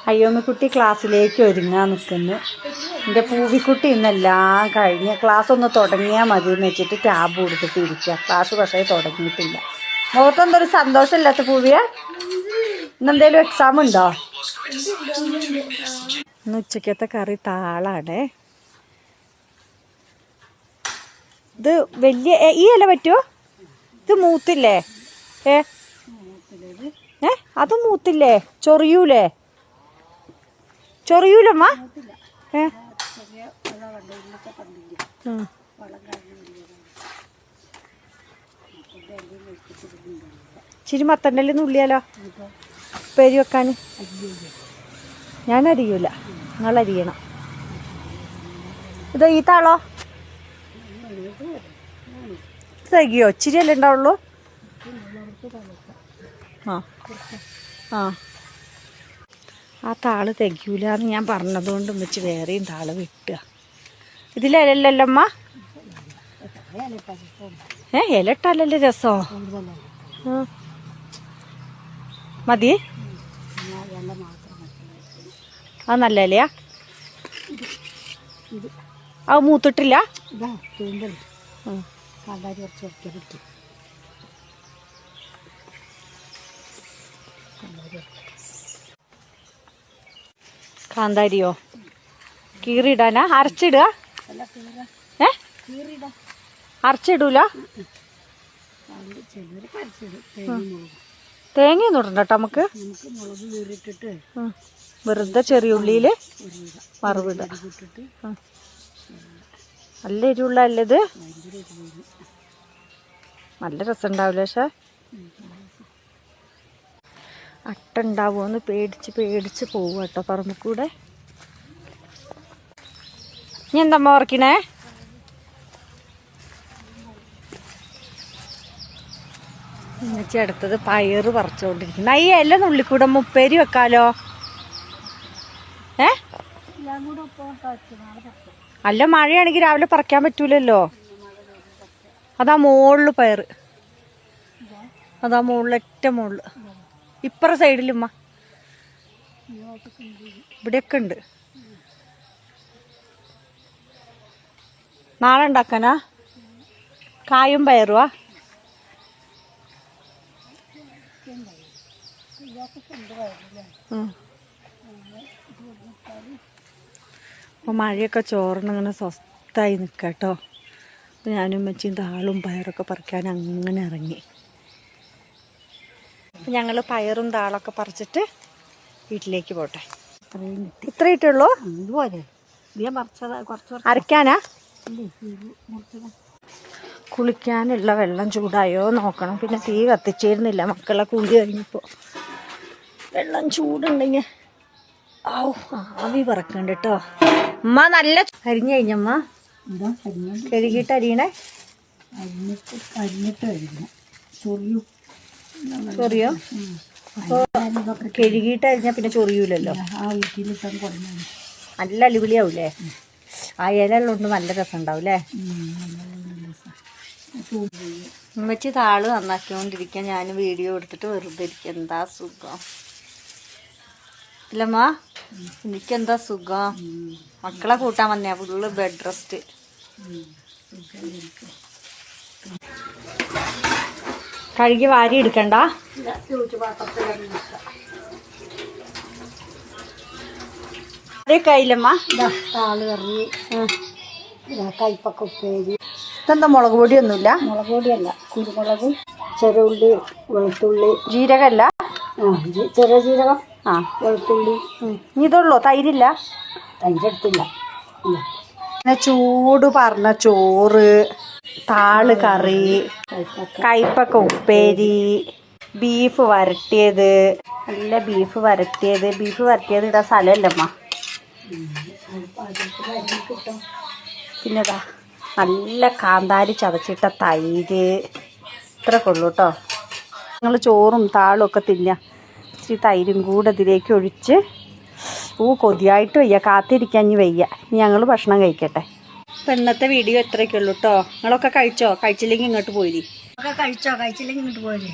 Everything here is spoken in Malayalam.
അയ്യോമ്മക്കുട്ടി ക്ലാസ്സിലേക്ക് ഒരുങ്ങാൻ നിൽക്കുന്നു. എൻ്റെ പൂവിക്കുട്ടി ഇന്നെല്ലാം കഴിഞ്ഞ് ക്ലാസ് ഒന്ന് തുടങ്ങിയാൽ മതി എന്ന് വെച്ചിട്ട് ടാബ് കൊടുത്തിട്ട് ഇരിക്കുക. ക്ലാസ് പക്ഷേ തുടങ്ങിയിട്ടില്ല. മുഖത്തൊന്നൊരു സന്തോഷമില്ലാത്ത പൂവിയ. ഇന്നെന്തേലും എക്സാം ഉണ്ടോ? ഇന്ന് ഉച്ചക്കത്തെ കറി താളാണ്. ഇത് വലിയ ഈ ഇല പറ്റുമോ? ഇത് മൂത്തില്ലേ? അത് മൂത്തില്ലേ? ചൊറിയൂലേ? ചൊറിയൂലമ്മ? ചിരി മത്തൻ്റെ ഉള്ളിയാലോ പേര് വെക്കാൻ? ഞാൻ അരിയൂല, നിങ്ങൾ അരിയണം. ഇത് ഈ താളോ തികയോ? ഇച്ചിരിയല്ലേ ഉണ്ടാവുള്ളൂ. ആ താള് തികയൂല എന്ന് ഞാൻ പറഞ്ഞതുകൊണ്ട് വെച്ച് വേറെയും താള് വിട്ടുക. ഇതിലല്ലല്ലോ അമ്മ? ഇല ഇട്ടാലല്ലേ രസോ? മതി. അത് നല്ല ഇലയാ? അത് മൂത്തിട്ടില്ല. കാന്താരിയോ കീറിയിടാനാ? അരച്ചിടുക? അരച്ചിടൂല? തേങ്ങയൊന്നും ഇടണ്ട കേട്ടോ നമുക്ക്. വെറുതെ ചെറിയ ഉള്ളിയിൽ വറവിട. നല്ല എരിവുള്ള അല്ലത്? നല്ല രസം ഉണ്ടാവില്ല. പക്ഷെ അട്ട ഉണ്ടാവുമെന്ന് പേടിച്ച് പോവുക കേട്ടോ പറമ്പിൽ കൂടെ. നീ എന്തമ്മ ഉറക്കണേ? എന്നുവെച്ചാൽ അടുത്തത് പയറ് പറിച്ചുകൊണ്ടിരിക്കുന്നു. ഈ എല്ലാം നുള്ളിക്കൂടെ ഉപ്പേരി വെക്കാലോ? അല്ല മഴയാണെങ്കിൽ രാവിലെ പറിക്കാൻ പറ്റൂലല്ലോ. അതാ മുകളില് പയറ്, അതാ മുകളിൽ ഏറ്റവും മുകളിൽ ഇപ്പറ സൈഡിലുമ്മ ഇവിടെയൊക്കെ ഉണ്ട്. നാളെ ഉണ്ടാക്കാനാ? കായും പയറുവാ? അപ്പോൾ മഴയൊക്കെ ചോറിനങ്ങനെ സ്വസ്ഥമായി നിൽക്കാട്ടോ. അപ്പോൾ ഞാനും വെച്ചും താളും പയറൊക്കെ പറിക്കാൻ അങ്ങനെ ഇറങ്ങി. അപ്പം ഞങ്ങൾ പയറും താളൊക്കെ പറിച്ചിട്ട് വീട്ടിലേക്ക് പോട്ടെ. ഇത്ര ഇട്ടുള്ളൂ? അരക്കാനാ? കുളിക്കാനുള്ള വെള്ളം ചൂടായോ നോക്കണം. പിന്നെ തീ കത്തിച്ചിരുന്നില്ല മക്കളെ കുളി കഴിഞ്ഞപ്പോൾ. വെള്ളം ചൂടുണ്ടെങ്കിൽ ആവി പറക്കണ്ട കേട്ടോ. അമ്മ നല്ല അരിഞ്ഞു കഴിഞ്ഞമ്മ? കഴുകിയിട്ട് അരിയണേ? ചൊറിയോ? അപ്പോൾ കഴുകിയിട്ട് അരിഞ്ഞാൽ പിന്നെ ചൊറിയൂലല്ലോ. നല്ല അടിപൊളിയാവൂലേ? ആ ഇലയുള്ളതുകൊണ്ട് നല്ല രസം ഉണ്ടാവും അല്ലേ? ഉമ്മച്ചി താള് നന്നാക്കിക്കൊണ്ടിരിക്കാൻ ഞാൻ വീഡിയോ എടുത്തിട്ട് വെറുതെ ഇരിക്കുക. എന്താ സുഖം ഇല്ലമ്മ? എനിക്കെന്താ സുഖം. മക്കളെ കൂട്ടാൻ വന്നേ ഫുള്ള് ബെഡ് റെസ്റ്റ്. കഴുകി വാരി എടുക്കണ്ട. കയ്യിലമ്മ താള് കറി, കയ്പക്ക ഉപ്പേരി. ഇതെന്താ മുളക് പൊടിയൊന്നുമില്ല? മുളക് പൊടിയല്ല, കുരുമുളക്, ചെറിയ ഉള്ളി, വെളുത്തുള്ളി. ജീരകമല്ല? ചെറിയ ജീരകം, വെളുത്തുള്ളി. ഇതുള്ളൂ? തൈരില്ല? തൈരെടുത്തില്ല. പിന്നെ ചൂട് പറഞ്ഞ ചോറ്, താള് കറി, കയ്പക്ക ഉപ്പേരി, ബീഫ് വരട്ടിയത്. നല്ല ബീഫ് വരട്ടിയത്. ബീഫ് വരട്ടിയത് ഇടാൻ സ്ഥലമല്ലമ്മ. പിന്നെതാ നല്ല കാന്താരി ചതച്ചിട്ട തൈര്. ഇത്രയൊക്കെ ഉള്ളൂ കേട്ടോ. ഞങ്ങൾ ചോറും താളും ഒക്കെ തിന്നുക. ഇച്ചിരി തൈരും കൂടെ ഇതിലേക്ക് ഒഴിച്ച്. കൊതിയായിട്ട് വയ്യ, കാത്തിരിക്കാൻ വയ്യ. ഞങ്ങൾ ഭക്ഷണം കഴിക്കട്ടെ. അപ്പം ഇന്നത്തെ വീഡിയോ ഇത്രയൊക്കെ ഉള്ളൂ കേട്ടോ. നിങ്ങളൊക്കെ കഴിച്ചോ? കഴിച്ചില്ലെങ്കിൽ ഇങ്ങോട്ട് പോയി. കഴിച്ചില്ലെങ്കിൽ ഇങ്ങോട്ട് പോയി.